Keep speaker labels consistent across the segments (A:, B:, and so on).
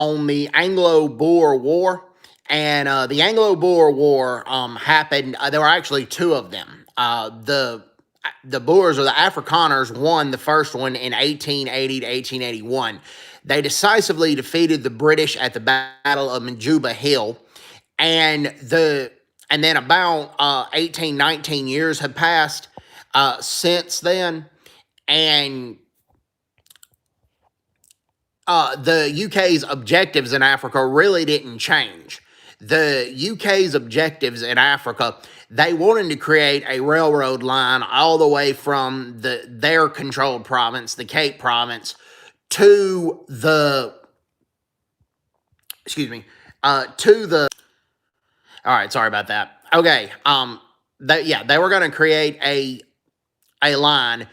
A: on the Anglo-Boer War. And the Anglo-Boer War happened. There were actually two of them. The Boers, or the Afrikaners, won the first one in 1880 to 1881. They decisively defeated the British at the Battle of Majuba Hill, and then about 18, 19 years have passed since then, and the UK's objectives in Africa really didn't change. The UK's objectives in Africa, they wanted to create a railroad line all the way from their controlled province, the Cape Province, to the, all right, sorry about that. Okay, they were going to create a line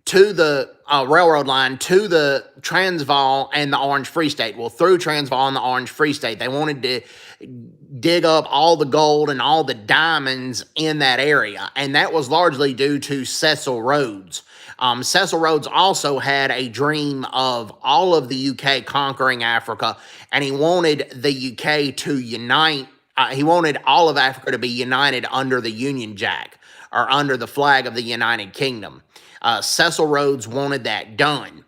A: to the railroad line to the Transvaal and the Orange Free State. Well, through Transvaal and the Orange Free State, they wanted to dig up all the gold and all the diamonds in that area, and that was largely due to Cecil Rhodes. Cecil Rhodes also had a dream of all of the UK conquering Africa, and he wanted the UK to unite. He wanted all of Africa to be united under the Union Jack, or under the flag of the United Kingdom. Cecil Rhodes wanted that done.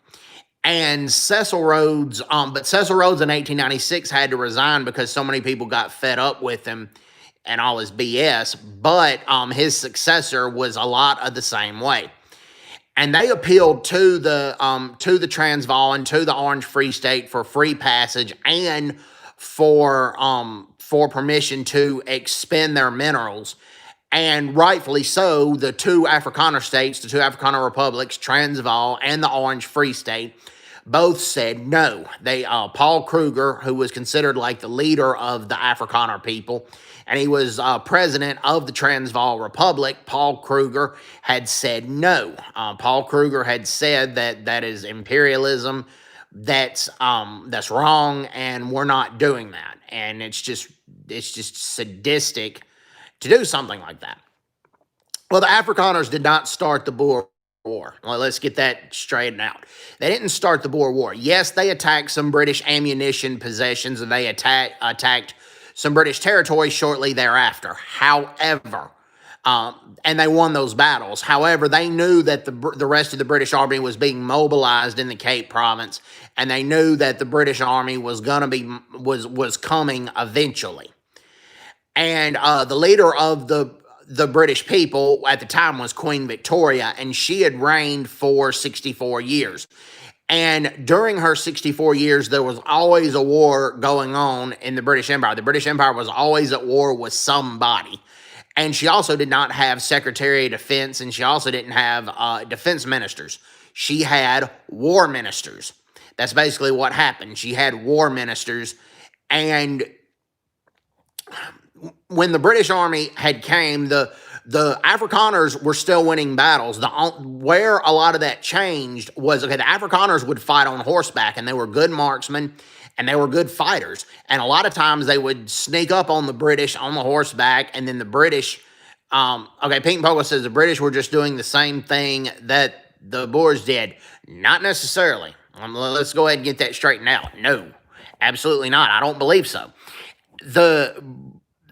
A: And Cecil Rhodes in 1896 had to resign because so many people got fed up with him and all his BS, but his successor was a lot of the same way. And they appealed to the Transvaal and to the Orange Free State for free passage and for permission to expend their minerals. And rightfully so, the two Afrikaner states, the two Afrikaner republics, Transvaal and the Orange Free State, both said no. Paul Kruger, who was considered like the leader of the Afrikaner people, and he was president of the Transvaal Republic, Paul Kruger had said no. Paul Kruger had said that is imperialism, that's wrong, and we're not doing that. And it's just sadistic to do something like that. Well, the Afrikaners did not start the Boer War. Well, let's get that straightened out. They didn't start the Boer War. Yes, they attacked some British ammunition possessions, and they attacked some British territory shortly thereafter. However, and they won those battles. However, they knew that the rest of the British army was being mobilized in the Cape Province, and they knew that the British army was coming eventually. And the leader of the British people at the time was Queen Victoria, and she had reigned for 64 years. And during her 64 years, there was always a war going on in the British Empire. The British Empire was always at war with somebody. And she also did not have Secretary of Defense, and she also didn't have defense ministers. She had war ministers. That's basically what happened. She had war ministers, and when the British army had came, the Afrikaners were still winning battles. Where a lot of that changed was, okay, the Afrikaners would fight on horseback, and they were good marksmen, and they were good fighters. And a lot of times they would sneak up on the British on the horseback, and then the British, Pete and Pogo says the British were just doing the same thing that the Boers did. Not necessarily. Let's go ahead and get that straightened out. No, absolutely not. I don't believe so.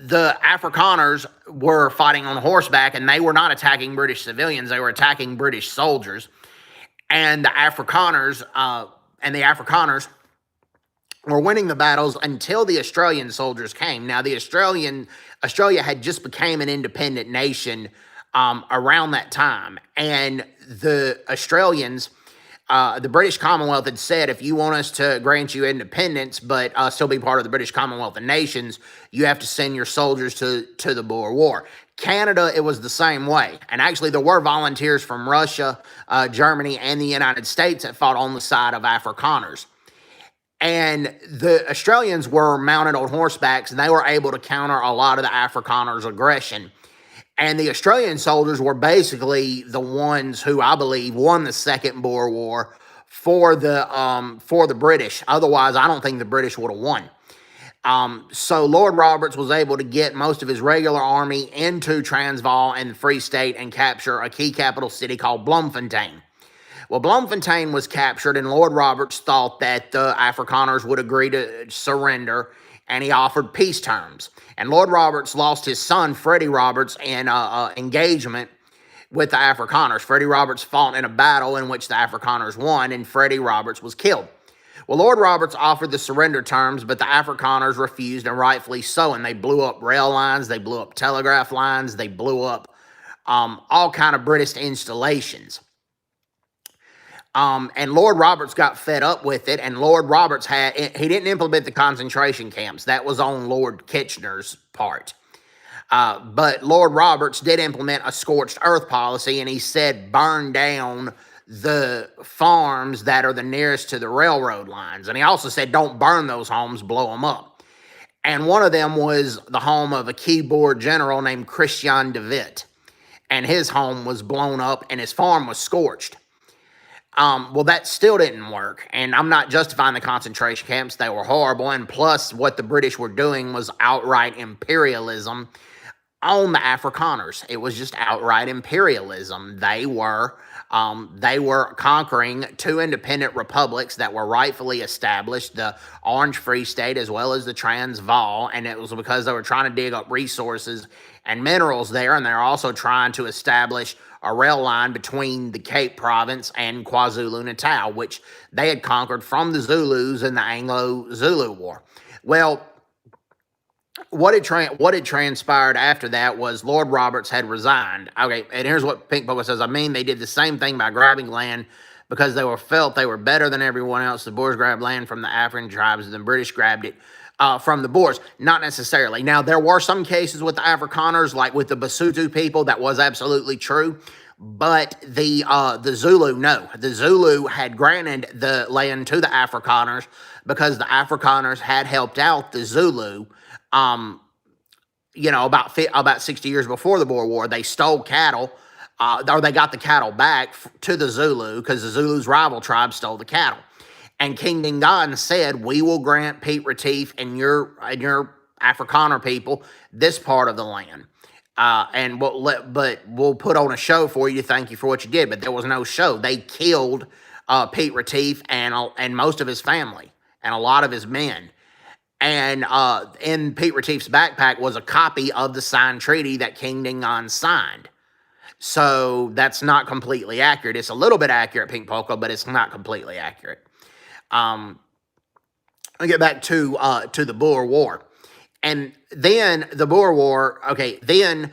A: The Afrikaners were fighting on horseback, and they were not attacking British civilians. They were attacking British soldiers. And the Afrikaners were winning the battles until the Australian soldiers came. Now, Australia had just became an independent nation around that time. And the Australians, the British Commonwealth had said, if you want us to grant you independence, but still be part of the British Commonwealth of Nations, you have to send your soldiers to the Boer War. Canada, it was the same way. And actually, there were volunteers from Russia, Germany, and the United States that fought on the side of Afrikaners. And the Australians were mounted on horsebacks, and they were able to counter a lot of the Afrikaners' aggression. And the Australian soldiers were basically the ones who, I believe, won the Second Boer War for the British. Otherwise, I don't think the British would have won. So Lord Roberts was able to get most of his regular army into Transvaal and the Free State and capture a key capital city called Bloemfontein. Well, Bloemfontein was captured, and Lord Roberts thought that the Afrikaners would agree to surrender, and he offered peace terms. And Lord Roberts lost his son, Freddie Roberts, in engagement with the Afrikaners. Freddie Roberts fought in a battle in which the Afrikaners won, and Freddie Roberts was killed. Well, Lord Roberts offered the surrender terms, but the Afrikaners refused, and rightfully so, and they blew up rail lines, they blew up telegraph lines, they blew up all kind of British installations. And Lord Roberts got fed up with it, and Lord Roberts he didn't implement the concentration camps. That was on Lord Kitchener's part. But Lord Roberts did implement a scorched earth policy, and he said burn down the farms that are the nearest to the railroad lines. And he also said don't burn those homes, blow them up. And one of them was the home of a key Boer general named Christian de Witt. And his home was blown up and his farm was scorched. Well, that still didn't work. And I'm not justifying the concentration camps. They were horrible. And plus, what the British were doing was outright imperialism on the Afrikaners. It was just outright imperialism. They were conquering two independent republics that were rightfully established, the Orange Free State as well as the Transvaal, and it was because they were trying to dig up resources and minerals there, and they're also trying to establish a rail line between the Cape Province and KwaZulu-Natal, which they had conquered from the Zulus in the Anglo-Zulu War. Well, what had transpired after that was Lord Roberts had resigned. Okay, and here's what Pink Polka says. I mean, they did the same thing by grabbing land because they felt they were better than everyone else. The Boers grabbed land from the African tribes, and the British grabbed it from the Boers. Not necessarily. Now, there were some cases with the Afrikaners, like with the Basotho people, that was absolutely true. But the Zulu, no. The Zulu had granted the land to the Afrikaners because the Afrikaners had helped out the Zulu. About 60 years before the Boer War, they stole cattle, or they got the cattle back to the Zulu because the Zulu's rival tribe stole the cattle. And King Dingaan said, "We will grant Piet Retief and your Afrikaner people this part of the land, and we'll put on a show for you to thank you for what you did." But there was no show. They killed Piet Retief and most of his family and a lot of his men. And in Piet Retief's backpack was a copy of the signed treaty that King Dingaan signed. So that's not completely accurate. It's a little bit accurate, Pink Polka, but it's not completely accurate. I'll get back to the Boer War. And then the Boer War, then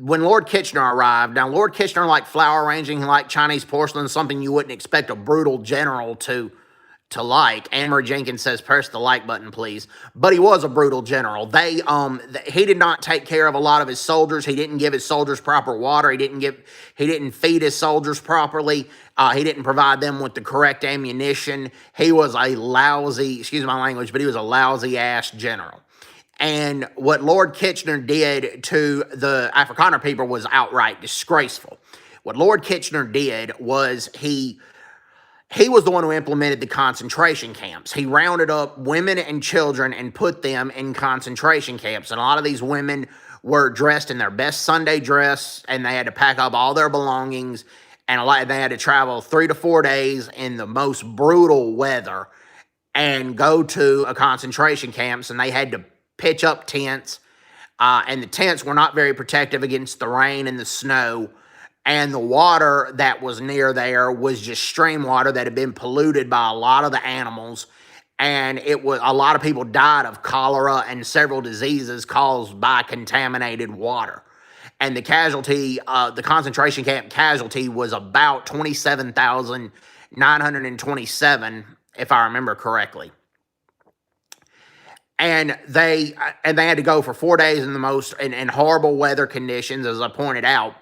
A: when Lord Kitchener arrived, now Lord Kitchener liked flower arranging, he liked Chinese porcelain, something you wouldn't expect a brutal general to like. Anne-Marie Jenkins says, press the like button, please. But he was a brutal general. He did not take care of a lot of his soldiers. He didn't give his soldiers proper water. He didn't feed his soldiers properly. He didn't provide them with the correct ammunition. He was a lousy, excuse my language, but he was a lousy ass general. And what Lord Kitchener did to the Afrikaner people was outright disgraceful. What Lord Kitchener did was he was the one who implemented the concentration camps. He rounded up women and children and put them in concentration camps. And a lot of these women were dressed in their best Sunday dress, and they had to pack up all their belongings. And they had to travel 3 to 4 days in the most brutal weather and go to a concentration camps. And they had to pitch up tents. And the tents were not very protective against the rain and the snow. And the water that was near there was just stream water that had been polluted by a lot of the animals. And a lot of people died of cholera and several diseases caused by contaminated water. And the concentration camp casualty was about 27,927, if I remember correctly. And they had to go for 4 days in horrible weather conditions, as I pointed out.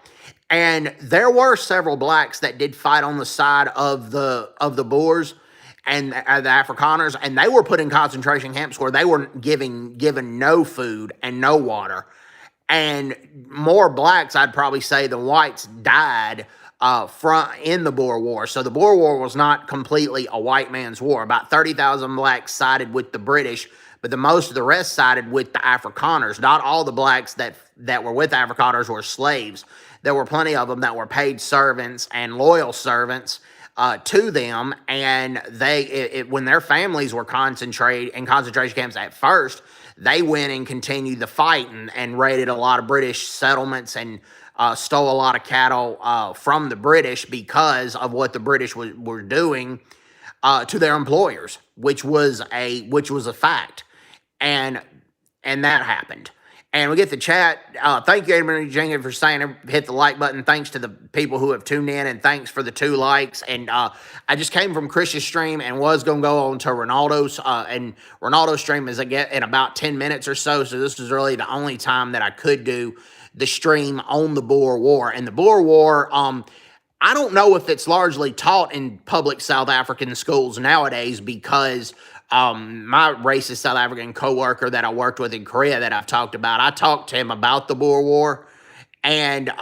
A: And there were several blacks that did fight on the side of the Boers and the Afrikaners, and they were put in concentration camps where they were given no food and no water. And more blacks, I'd probably say, than whites died in the Boer War. So the Boer War was not completely a white man's war. About 30,000 blacks sided with the British, but most of the rest sided with the Afrikaners. Not all the blacks that were with Afrikaners were slaves. There were plenty of them that were paid servants and loyal servants to them, and when their families were concentrated in concentration camps at first, they went and continued the fight and raided a lot of British settlements and stole a lot of cattle from the British because of what the British were doing to their employers, which was a fact, and that happened. And we get the chat. Thank you, Edmund Jenkins, for saying hit the like button. Thanks to the people who have tuned in, and thanks for the 2 likes. And I just came from Chris's stream and was going to go on to Ronaldo's. And Ronaldo's stream is in about 10 minutes or so. So this was really the only time that I could do the stream on the Boer War. And the Boer War, I don't know if it's largely taught in public South African schools nowadays because my racist South African coworker that I worked with in Korea that I've talked about, I talked to him about the Boer War, and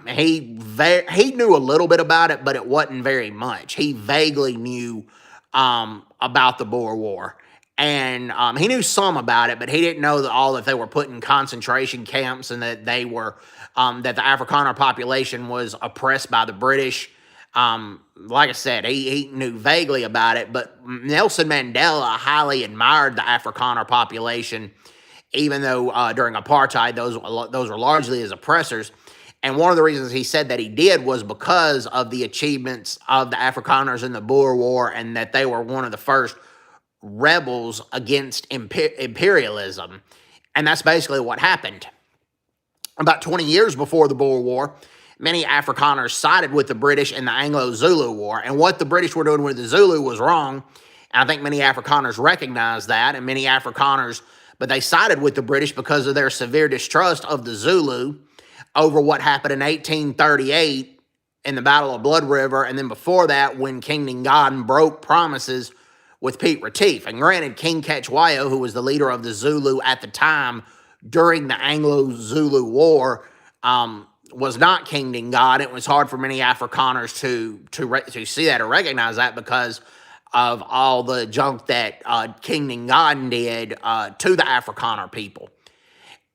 A: he knew a little bit about it, but it wasn't very much. He vaguely knew about the Boer War, and he knew some about it, but he didn't know that they were put in concentration camps and that they were that the Afrikaner population was oppressed by the British. Like I said, he knew vaguely about it, but Nelson Mandela highly admired the Afrikaner population, even though during apartheid, those were largely his oppressors. And one of the reasons he said that he did was because of the achievements of the Afrikaners in the Boer War, and that they were one of the first rebels against imperialism. And that's basically what happened. About 20 years before the Boer War, many Afrikaners sided with the British in the Anglo-Zulu War, and what the British were doing with the Zulu was wrong. And I think many Afrikaners recognized that, and many Afrikaners, but they sided with the British because of their severe distrust of the Zulu over what happened in 1838 in the Battle of Blood River, and then before that when King Ngadden broke promises with Pete Retief. And granted, King Cetshwayo, who was the leader of the Zulu at the time during the Anglo-Zulu War, was not King Ngadden. It was hard for many Afrikaners to see that or recognize that because of all the junk that King Ngadden did to the Afrikaner people.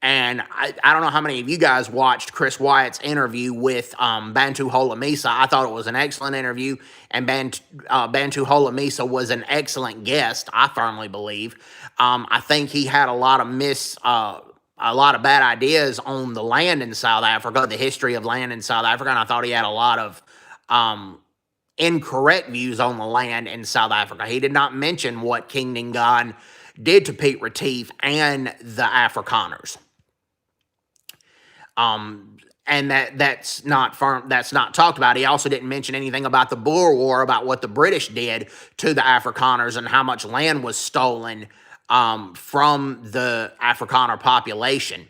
A: And I don't know how many of you guys watched Chris Wyatt's interview with Bantu Holomisa. I thought it was an excellent interview, and Bantu Holomisa was an excellent guest, I firmly believe. I think he had a lot of bad ideas on the land in South Africa, the history of land in South Africa, and I thought he had a lot of incorrect views on the land in South Africa. He did not mention what King Ngadden did to Pete Retief and the Afrikaners. And that's not talked about. He also didn't mention anything about the Boer War, about what the British did to the Afrikaners and how much land was stolen from the Afrikaner population.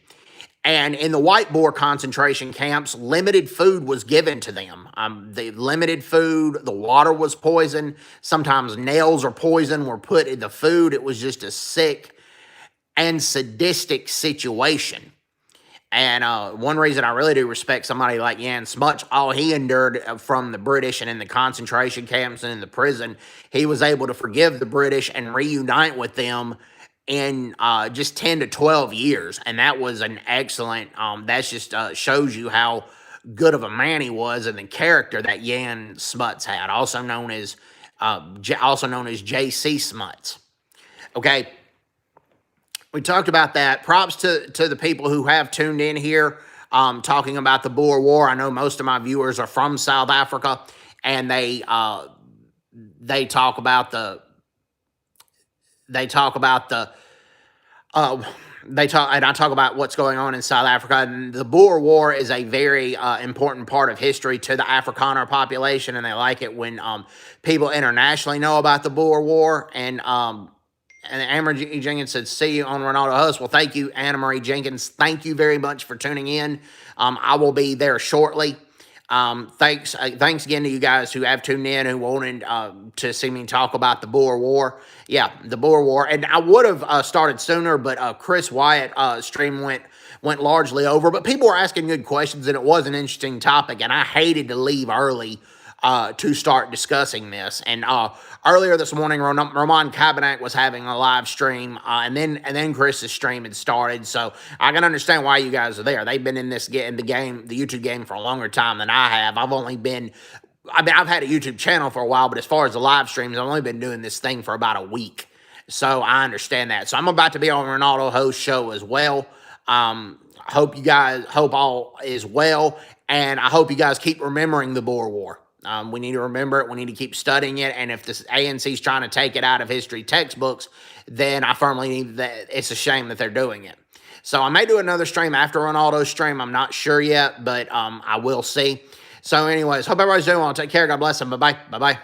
A: And in the white Boer concentration camps, limited food was given to them. The limited food, the water was poisoned. Sometimes nails or poison were put in the food. It was just a sick and sadistic situation. And one reason I really do respect somebody like Jan Smuts, all he endured from the British and in the concentration camps and in the prison, he was able to forgive the British and reunite with them in just 10 to 12 years. And that was an excellent, that just shows you how good of a man he was and the character that Jan Smuts had, also known as J.C. Smuts. Okay. We talked about that. Props to the people who have tuned in here talking about the Boer War. I know most of my viewers are from South Africa, and they talk about I talk about what's going on in South Africa. And the Boer War is a very important part of history to the Afrikaner population, and they like it when people internationally know about the Boer War. And Anna-Marie Jenkins said, see you on Ronaldo Host. Well, thank you, Anna-Marie Jenkins. Thank you very much for tuning in. I will be there shortly. Thanks again to you guys who have tuned in, who wanted to see me talk about the Boer War. Yeah, the Boer War. And I would have started sooner, but Chris Wyatt stream went largely over. But people were asking good questions, and it was an interesting topic, and I hated to leave early to start discussing this. And earlier this morning, Roman Kabanak was having a live stream, and then Chris's stream had started. So I can understand why you guys are there. They've been in the YouTube game for a longer time than I have. I've only been I mean, I've had a YouTube channel for a while, but as far as the live streams, I've only been doing this thing for about a week. So I understand that. So I'm about to be on Ronaldo Host show as well. Hope you guys, hope all is well. And I hope you guys keep remembering the Boer War. We need to remember it. We need to keep studying it. And if this ANC is trying to take it out of history textbooks, then I firmly need that. It's a shame that they're doing it. So I may do another stream after Ronaldo's stream. I'm not sure yet, but I will see. So anyways, hope everybody's doing well. Take care. God bless them. Bye-bye. Bye-bye.